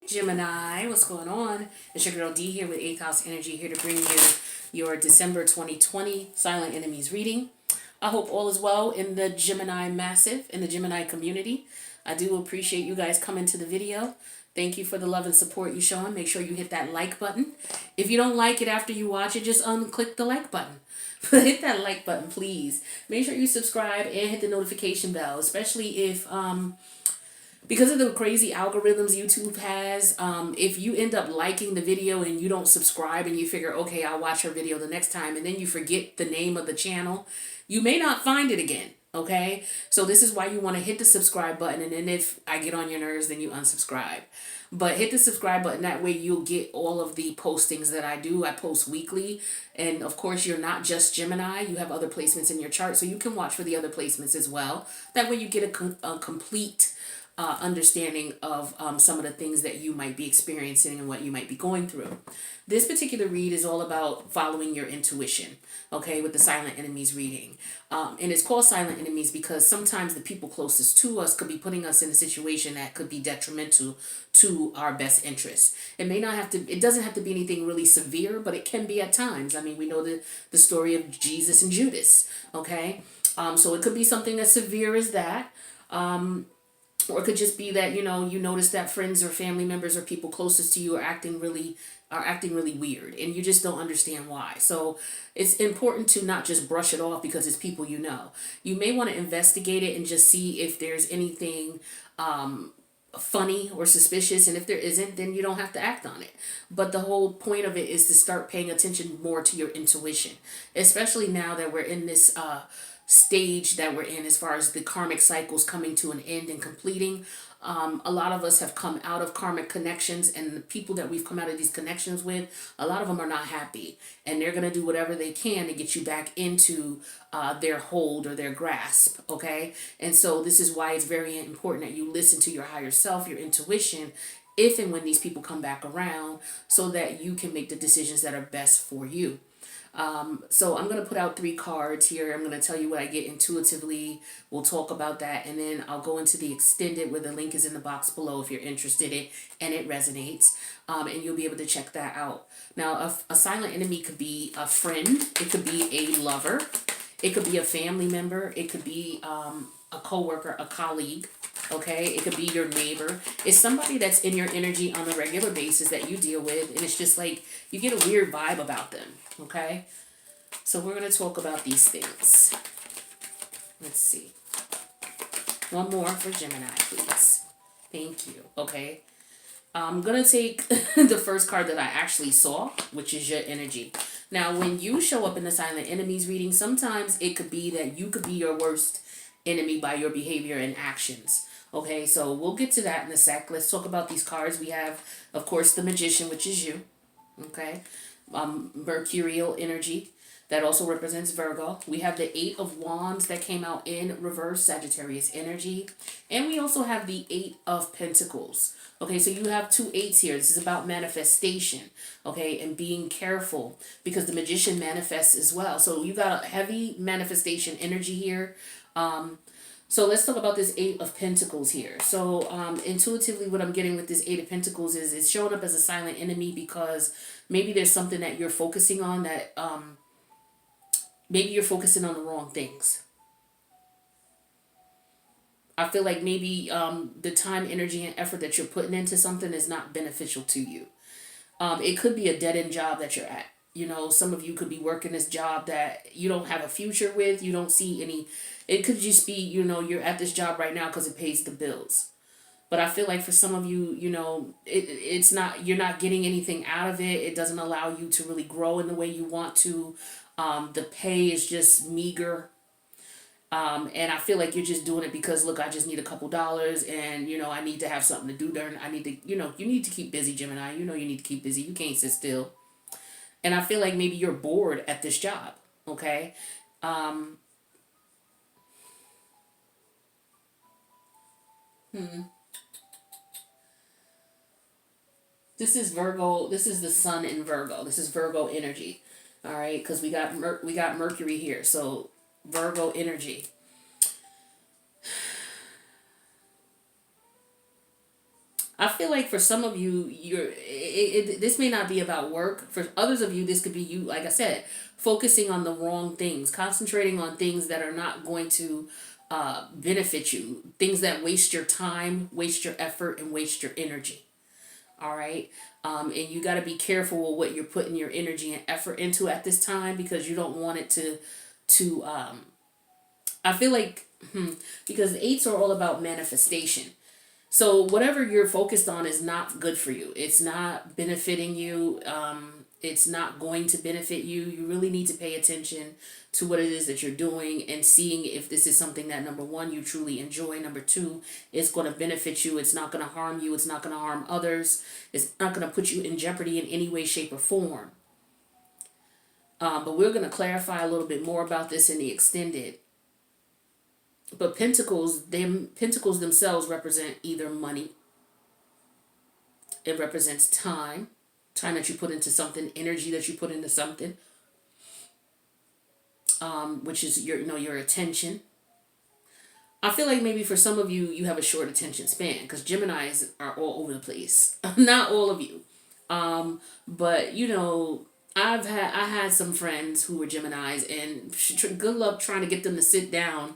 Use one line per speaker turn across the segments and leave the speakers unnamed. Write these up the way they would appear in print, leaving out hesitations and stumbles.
Gemini, what's going on? It's your girl D here with 8th House Energy, here to bring you your December 2020 Silent Enemies reading. I hope all is well in the Gemini massive, in the Gemini community. I do appreciate you guys coming to the video. Thank you for the love and support you showing. Make sure you hit that like button. If you don't like it after you watch it, just unclick the like button. But hit that like button, please. Make sure you subscribe and hit the notification bell, especially if because of the crazy algorithms YouTube has, if you end up liking the video and you don't subscribe and you figure, okay, I'll watch her video the next time, and then you forget the name of the channel, you may not find it again, okay? So this is why you want to hit the subscribe button, and then if I get on your nerves, then you unsubscribe. But hit the subscribe button, that way you'll get all of the postings that I do. I post weekly, and of course you're not just Gemini, you have other placements in your chart, so you can watch for the other placements as well. That way you get a complete understanding of some of the things that you might be experiencing and what you might be going through. This particular read is all about following your intuition, okay, with the Silent Enemies reading. And it's called Silent Enemies because sometimes the people closest to us could be putting us in a situation that could be detrimental to our best interests. It doesn't have to be anything really severe, but it can be at times. I mean, we know the story of Jesus and Judas, okay? So it could be something as severe as that. Or it could just be that, you notice that friends or family members or people closest to you are acting really weird, and you just don't understand why. So it's important to not just brush it off because it's people you know. You may want to investigate it and just see if there's anything funny or suspicious, and if there isn't, then you don't have to act on it. But the whole point of it is to start paying attention more to your intuition, especially now that we're in this stage that we're in as far as the karmic cycles coming to an end and completing. A lot of us have come out of karmic connections, and the people that we've come out of these connections with, a lot of them are not happy, and they're going to do whatever they can to get you back into their hold or their grasp, okay? And so this is why it's very important that you listen to your higher self, your intuition, if and when these people come back around, so that you can make the decisions that are best for you. So I'm going to put out 3 cards here. I'm going to tell you what I get intuitively. We'll talk about that, and then I'll go into the extended, where the link is in the box below if you're interested in and it resonates, and you'll be able to check that out. Now, a silent enemy could be a friend. It could be a lover. It could be a family member. It could be a coworker, a colleague. Okay, it could be your neighbor. It's somebody that's in your energy on a regular basis that you deal with, and it's just like you get a weird vibe about them. Okay, so we're going to talk about these things. Let's see. One more for Gemini, please. Thank you. Okay, I'm going to take the first card that I actually saw, which is your energy. Now, when you show up in the Silent Enemies reading, sometimes it could be that you could be your worst enemy by your behavior and actions. Okay, so we'll get to that in a sec. Let's talk about these cards. We have, of course, the Magician, which is you. Okay, Mercurial energy. That also represents Virgo. We have the 8 of Wands that came out in reverse, Sagittarius energy. And we also have the 8 of Pentacles. Okay, so you have 2 8s here. This is about manifestation, okay, and being careful because the Magician manifests as well. So you got a heavy manifestation energy here. So let's talk about this 8 of Pentacles here. So intuitively what I'm getting with this 8 of Pentacles is it's showing up as a silent enemy because maybe there's something that you're focusing on that maybe you're focusing on the wrong things. I feel like maybe the time, energy, and effort that you're putting into something is not beneficial to you. It could be a dead-end job that you're at. Some of you could be working this job that you don't have a future with. You don't see any. It could just be, you're at this job right now because it pays the bills. But I feel like for some of you, it's not, you're not getting anything out of it. It doesn't allow you to really grow in the way you want to. The pay is just meager. And I feel like you're just doing it because, look, I just need a couple dollars and, I need to have something to do I need to, you need to keep busy, Gemini. You need to keep busy. You can't sit still. And I feel like maybe you're bored at this job, okay? This is Virgo. This is the sun in Virgo. This is Virgo energy, all right? Because we got Mercury here, so Virgo energy. I feel like for some of you, this may not be about work. For others of you, this could be you, like I said, focusing on the wrong things, concentrating on things that are not going to benefit you, things that waste your time, waste your effort, and waste your energy. All right. And you got to be careful with what you're putting your energy and effort into at this time, because you don't want it to I feel like, because eights are all about manifestation. So whatever you're focused on is not good for you. It's not benefiting you. It's not going to benefit you. You really need to pay attention to what it is that you're doing and seeing if this is something that, number one, you truly enjoy. Number two, it's going to benefit you. It's not going to harm you. It's not going to harm others. It's not going to put you in jeopardy in any way, shape, or form. But we're going to clarify a little bit more about this in the extended. But pentacles themselves represent either money. It represents time that you put into something, energy that you put into something, which is your attention. I feel like maybe for some of you, you have a short attention span, because Geminis are all over the place. Not all of you, but I had some friends who were Geminis, and good luck trying to get them to sit down.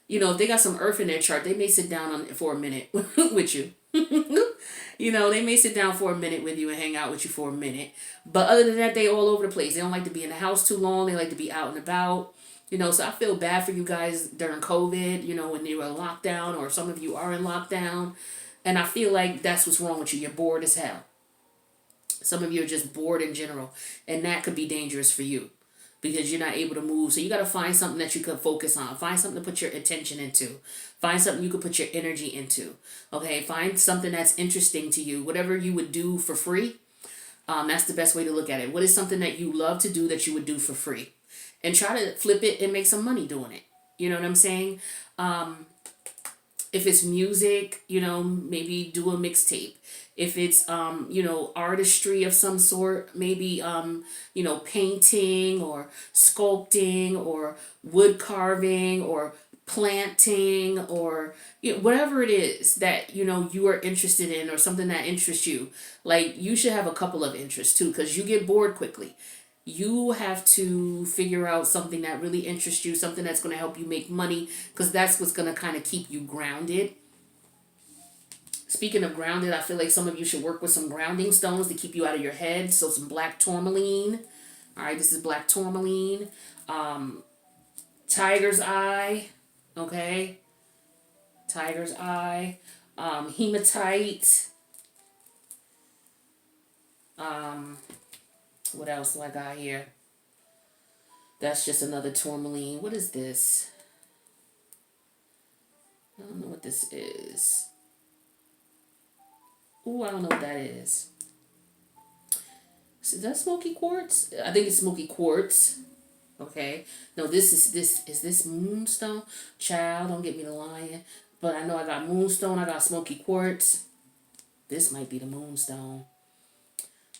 If they got some earth in their chart, they may sit down for a minute with you. They may sit down for a minute with you and hang out with you for a minute. But other than that, they all over the place. They don't like to be in the house too long. They like to be out and about. So I feel bad for you guys during COVID, when you were in lockdown, or some of you are in lockdown. And I feel like that's what's wrong with you. You're bored as hell. Some of you are just bored in general. And that could be dangerous for you, because you're not able to move. So you got to find something that you can focus on. Find something to put your attention into. Find something you can put your energy into. Okay, find something that's interesting to you. Whatever you would do for free, that's the best way to look at it. What is something that you love to do that you would do for free? And try to flip it and make some money doing it. You know what I'm saying? If it's music, maybe do a mixtape. If it's, artistry of some sort, maybe, painting or sculpting or wood carving or planting, or whatever it is that, you are interested in, or something that interests you. Like, you should have a couple of interests too, because you get bored quickly. You have to figure out something that really interests you, something that's going to help you make money, because that's what's going to kind of keep you grounded. Speaking of grounded, I feel like some of you should work with some grounding stones to keep you out of your head. So some black tourmaline. All right, this is black tourmaline. Tiger's eye. Okay. Tiger's eye. Hematite. What else do I got here? That's just another tourmaline. What is this? I don't know what this is. Ooh, I don't know what that is. Is that smoky quartz? I think it's smoky quartz. Okay. No, is this moonstone? Child, don't get me the lying. But I know I got moonstone, I got smoky quartz. This might be the moonstone.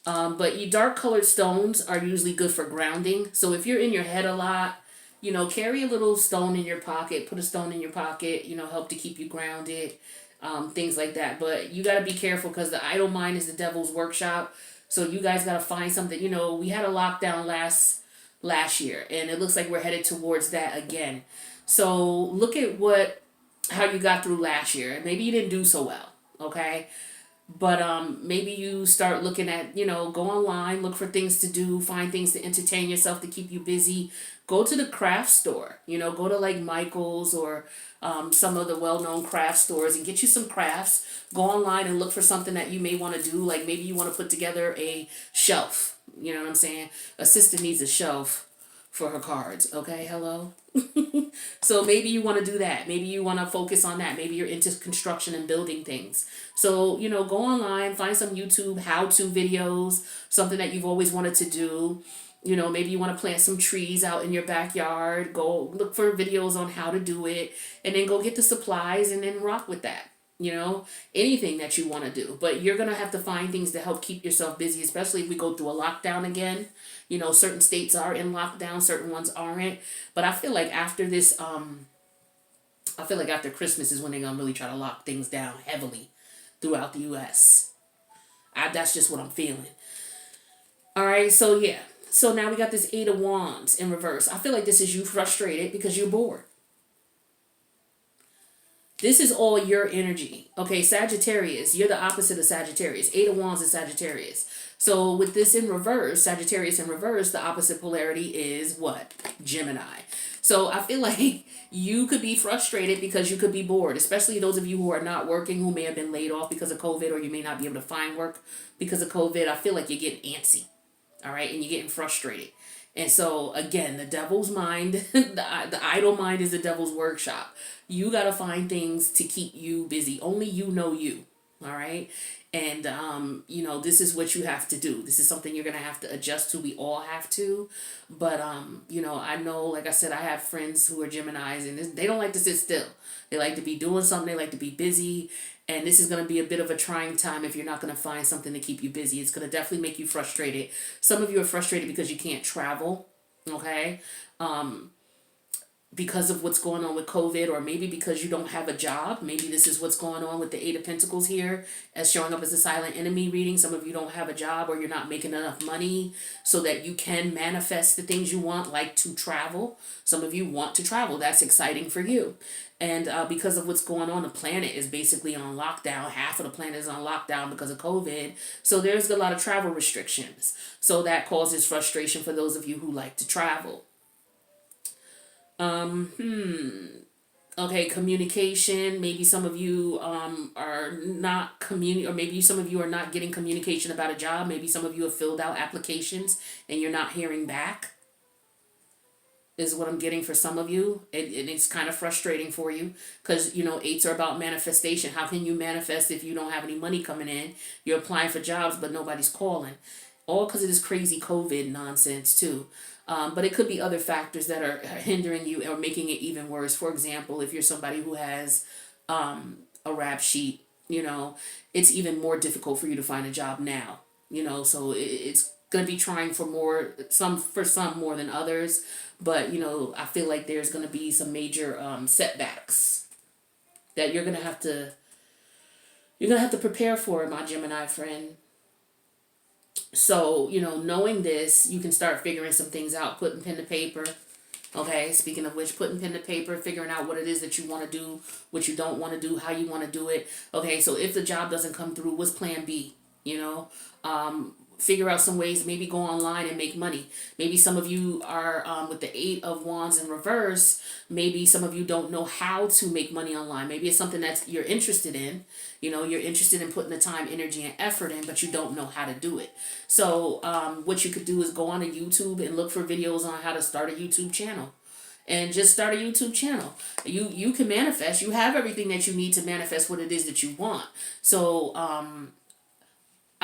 But you dark colored stones are usually good for grounding. So if you're in your head a lot, carry a little stone in your pocket, put a stone in your pocket, help to keep you grounded. Things like that. But you got to be careful, because the idle mind is the devil's workshop. So you guys got to find something. We had a lockdown last year, and it looks like we're headed towards that again. So look at how you got through last year. Maybe you didn't do so well, okay? But maybe you start looking at, go online, look for things to do, find things to entertain yourself, to keep you busy. Go to the craft store, go to like Michael's or some of the well-known craft stores and get you some crafts. Go online and look for something that you may want to do. Like maybe you want to put together a shelf. You know what I'm saying? A sister needs a shelf for her cards. Okay, hello? So maybe you want to do that. Maybe you want to focus on that. Maybe you're into construction and building things. So, go online, find some YouTube how-to videos, something that you've always wanted to do. Maybe you want to plant some trees out in your backyard. Go look for videos on how to do it, and then go get the supplies and then rock with that. Anything that you want to do. But you're going to have to find things to help keep yourself busy, especially if we go through a lockdown again. Certain states are in lockdown, certain ones aren't. But I feel like after this, after Christmas is when they're going to really try to lock things down heavily throughout the U.S. That's just what I'm feeling. All right, so yeah. So now we got this Eight of Wands in reverse. I feel like this is you frustrated because you're bored. This is all your energy. Okay, Sagittarius, you're the opposite of Sagittarius. Eight of Wands is Sagittarius. So with this in reverse, Sagittarius in reverse, the opposite polarity is what? Gemini. So I feel like you could be frustrated because you could be bored, especially those of you who are not working, who may have been laid off because of COVID, or you may not be able to find work because of COVID. I feel like you're getting antsy. All right, and you're getting frustrated. And so again, the devil's mind, the idle mind is the devil's workshop. You got to find things to keep you busy. Only you know you. All right. And, this is what you have to do. This is something you're going to have to adjust to. We all have to. But, I know, like I said, I have friends who are Geminis, and they don't like to sit still. They like to be doing something. They like to be busy. And this is going to be a bit of a trying time if you're not going to find something to keep you busy. It's going to definitely make you frustrated. Some of you are frustrated because you can't travel. Okay. Because of what's going on with COVID, or maybe because you don't have a job. Maybe this is what's going on with the Eight of Pentacles here as showing up as a silent enemy reading. Some of you don't have a job, or you're not making enough money so that you can manifest the things you want, like to travel. Some of you want to travel. That's exciting for you. And because of what's going on, the planet is basically on lockdown. Half of the planet is on lockdown because of COVID. So there's a lot of travel restrictions. So that causes frustration for those of you who like to travel. Okay, communication. Maybe some of you are not or maybe some of you are not getting communication about a job. Maybe some of you have filled out applications and you're not hearing back. Is what I'm getting for some of you. It's kind of frustrating for you because, eights are about manifestation. How can you manifest if you don't have any money coming in? You're applying for jobs, but nobody's calling. All because of this crazy COVID nonsense, too. But it could be other factors that are hindering you or making it even worse. For example, if you're somebody who has a rap sheet, it's even more difficult for you to find a job now. So it's going to be trying for some more than others. But, I feel like there's going to be some major setbacks that you're going to have to prepare for, my Gemini friend. So, knowing this, you can start figuring some things out, putting pen to paper. Okay, speaking of which, putting pen to paper, figuring out what it is that you want to do, what you don't want to do, how you want to do it. Okay, so if the job doesn't come through, what's plan B? Figure out some ways, maybe go online and make money. Maybe some of you are with the Eight of Wands in reverse. Maybe some of you don't know how to make money online. Maybe it's something that you're interested in. You're interested in putting the time, energy, and effort in, but you don't know how to do it. So what you could do is go on to YouTube and look for videos on how to start a YouTube channel. And just start a YouTube channel. You can manifest. You have everything that you need to manifest what it is that you want. So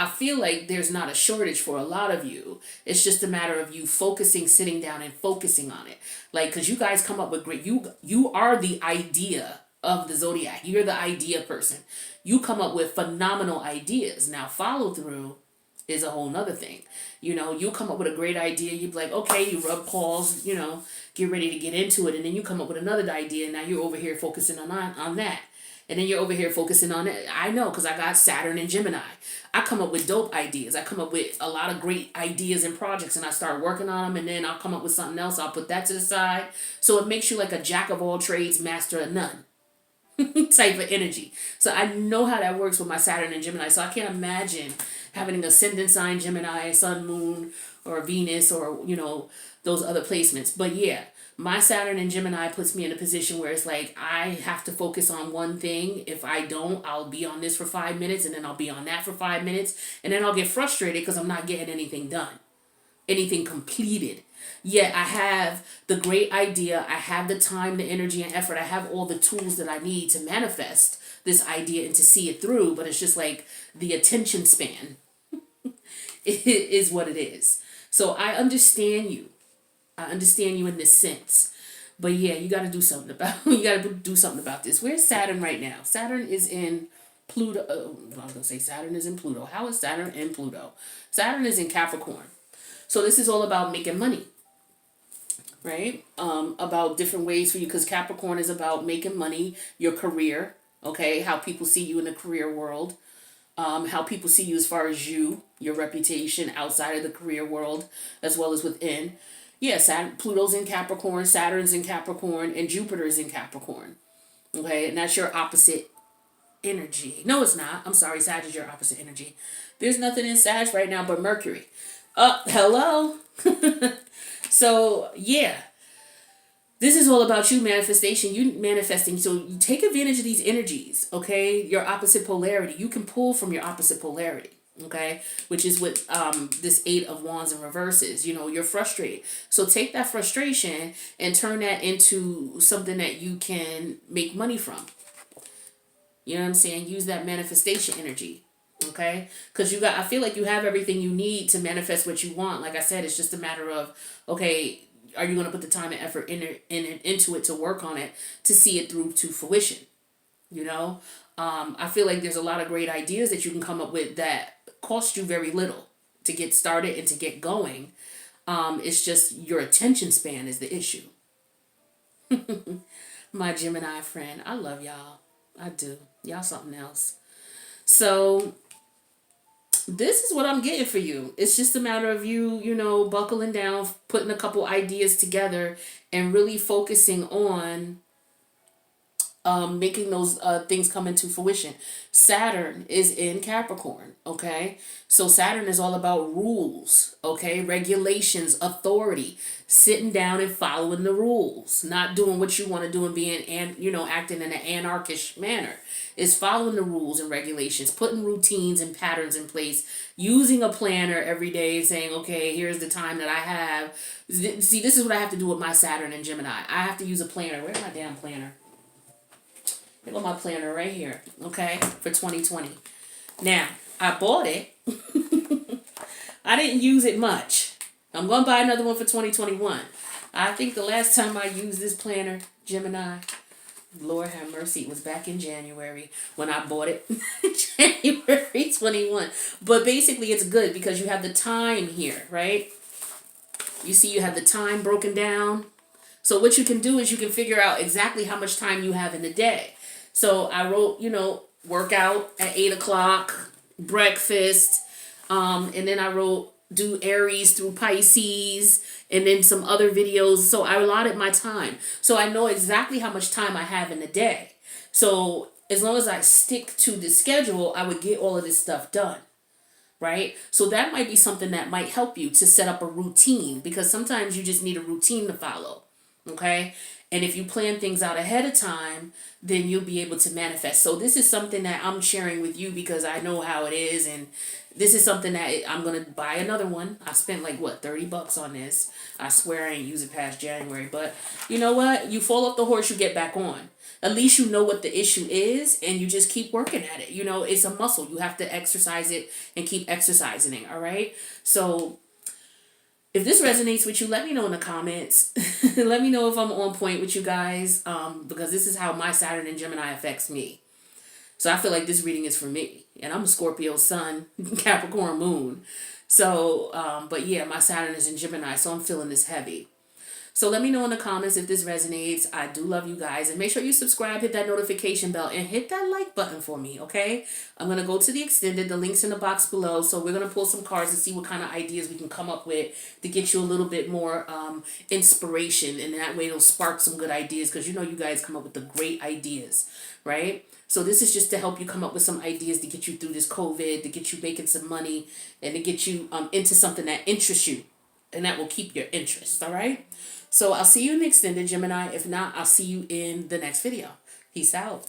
I feel like there's not a shortage for a lot of you. It's just a matter of you sitting down and focusing on it. Like, because you guys come up with great, you are the idea of the zodiac. You're the idea person. You come up with phenomenal ideas. Now, follow through is a whole nother thing. You come up with a great idea. You'd be like, okay, you rub paws, get ready to get into it. And then you come up with another idea. And now you're over here focusing on that. And then you're over here focusing on it. I know, because I got Saturn and Gemini. I come up with dope ideas. I come up with a lot of great ideas and projects, and I start working on them, and then I'll come up with something else. I'll put that to the side. So it makes you like a jack of all trades, master of none type of energy. So I know how that works with my Saturn and Gemini. So I can't imagine having an ascendant sign, Gemini, Sun, Moon, or Venus, or, those other placements. But yeah. My Saturn and Gemini puts me in a position where it's like I have to focus on one thing. If I don't, I'll be on this for 5 minutes, and then I'll be on that for 5 minutes, and then I'll get frustrated because I'm not getting anything done, anything completed. Yet I have the great idea. I have the time, the energy, and effort. I have all the tools that I need to manifest this idea and to see it through, but it's just like the attention span is what it is. So I understand you. I understand you in this sense. But yeah, you got to do something about this. Where's Saturn right now? Saturn is in Pluto. I was going to say Saturn is in Pluto. How is Saturn in Pluto? Saturn is in Capricorn. So this is all about making money. Right? About different ways for you, because Capricorn is about making money, your career. Okay? How people see you in the career world. how people see you as far as your reputation outside of the career world, as well as within. Yeah, Pluto's in Capricorn, Saturn's in Capricorn, and Jupiter's in Capricorn. Okay, and that's your opposite energy. No, it's not. I'm sorry, Sag is your opposite energy. There's nothing in Sag right now but Mercury. Hello. So, yeah. This is all about you manifestation, you manifesting. So you take advantage of these energies, okay? Your opposite polarity. You can pull from your opposite polarity, okay? Which is what this 8 of Wands in reverse is. You know, you're frustrated. So take that frustration and turn that into something that you can make money from. You know what I'm saying? Use that manifestation energy. Okay? Because I feel like you have everything you need to manifest what you want. Like I said, it's just a matter of, okay, are you going to put the time and effort into it to work on it to see it through to fruition? You know? I feel like there's a lot of great ideas that you can come up with that cost you very little to get started and to get going. It's just your attention span is the issue. My Gemini friend, I love y'all. I do. Y'all something else. So this is what I'm getting for you. It's just a matter of you know, buckling down, putting a couple ideas together, and really focusing on making those things come into fruition. Saturn is in Capricorn, okay? So Saturn is all about rules, okay? Regulations, authority, sitting down and following the rules, not doing what you want to do and acting in an anarchish manner. Is following the rules and regulations, putting routines and patterns in place, using a planner every day, saying, okay, here's the time that I have. See, this is what I have to do with my Saturn and Gemini. I have to use a planner. Where's my damn planner? Here go my planner right here, okay, for 2020. Now, I bought it. I didn't use it much. I'm going to buy another one for 2021. I think the last time I used this planner, Gemini, Lord have mercy, it was back in January when I bought it. January 21. But basically it's good because you have the time here, right? You see you have the time broken down. So what you can do is you can figure out exactly how much time you have in the day. So I wrote, workout at 8 o'clock, breakfast, and then I wrote do Aries through Pisces, and then some other videos. So I allotted my time. So I know exactly how much time I have in the day. So as long as I stick to the schedule, I would get all of this stuff done. Right? So that might be something that might help you to set up a routine, because sometimes you just need a routine to follow. Okay? And if you plan things out ahead of time, then you'll be able to manifest. So this is something that I'm sharing with you because I know how it is, and this is something that I'm going to buy another one. I spent $30 on this. I swear I ain't use it past January. But you know what? You fall off the horse, you get back on. At least you know what the issue is, and you just keep working at it. It's a muscle. You have to exercise it and keep exercising it, all right? So if this resonates with you, let me know in the comments. Let me know if I'm on point with you guys, because this is how my Saturn and Gemini affects me. So I feel like this reading is for me. And I'm a Scorpio sun, Capricorn moon. So, but yeah, my Saturn is in Gemini, so I'm feeling this heavy. So let me know in the comments if this resonates. I do love you guys. And make sure you subscribe, hit that notification bell, and hit that like button for me, okay? I'm going to go to the extended. The link's in the box below. So we're going to pull some cards and see what kind of ideas we can come up with to get you a little bit more inspiration. And that way it'll spark some good ideas, because you guys come up with the great ideas, right? So this is just to help you come up with some ideas to get you through this COVID, to get you making some money, and to get you into something that interests you. And that will keep your interest, all right? So I'll see you in the extended, Gemini. If not, I'll see you in the next video. Peace out.